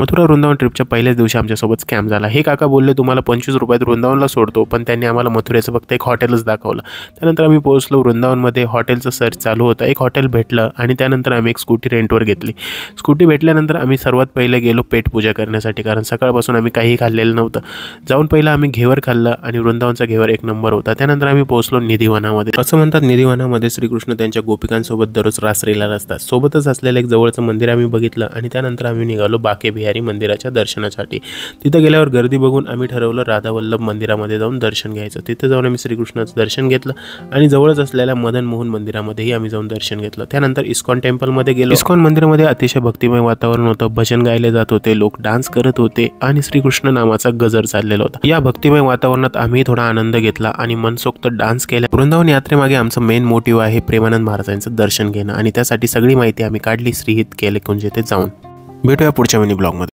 मथुरा वृंदावन ट्रिपच्या पहिल्याच दिवशी आमच्यासोबत स्कॅम झाला। हे काका बोलले तुम्हाला 25 रुपयात वृंदावनला सोडतो, पण त्यांनी आम्हाला मथुरेचं फक्त एक हॉटेलच दाखवलं। त्यानंतर आम्ही पोहोचलो वृंदावनमध्ये। हॉटेलचं सर्च चालू होतं, एक हॉटेल भेटलं आणि त्यानंतर आम्ही एक स्कूटी रेंटवर घेतली। स्कूटी भेटल्यानंतर आम्ही सर्वात पहिले गेलो पेटपूजा करण्यासाठी, कारण सकाळपासून आम्ही काही खाल्लेलं नव्हतं। जाऊन पहिलं आम्ही घेवर खाल्लं आणि वृंदावनचा घेवर एक नंबर होता। त्यानंतर आम्ही पोहोचलो निधिवनामध्ये। असं म्हणतात निधिवनामध्ये श्रीकृष्ण त्यांच्या गोपिकांसोबत दररोज रासलीला असतात। सोबतच असलेलं एक जवळचं मंदिर आम्ही बघितलं आणि त्यानंतर आम्ही निघालो बाके बिहारी मंदिराच्या दर्शनासाठी। तिथे गेल्यावर गर्दी बघून आम्ही ठरवलं राधावल्लभ मंदिरामध्ये जाऊन दर्शन घ्यायचं। तिथे जाऊन आम्ही श्रीकृष्णाचं दर्शन घेतलं आणि जवळच असलेल्या मदन मोहन मंदिरामध्येही आम्ही जाऊन दर्शन घेतलं। त्यानंतर इस्कॉन टेम्पलमध्ये गेलो। इस्कॉन मंदिरामध्ये अतिशय भक्तिमय वातावरण होतं, भजन गायले जात होते, लोक डान्स करत होते आणि श्रीकृष्ण नामाचा गजर चाललेला होता। या भक्तिमय वातावरणात आम्ही थोडा आनंद घेतला आणि मनसोक्त डान्स केला। वृंदावन यात्रेमागे आमचं मेन मोटिव्ह आहे प्रेमानंद महाराजांचं दर्शन घेणं आणि त्यासाठी सगळी माहिती आम्ही काढली श्रीहित केले कुंज येथे जाऊन। भेटूया पुढच्या मिनी ब्लॉगमध्ये।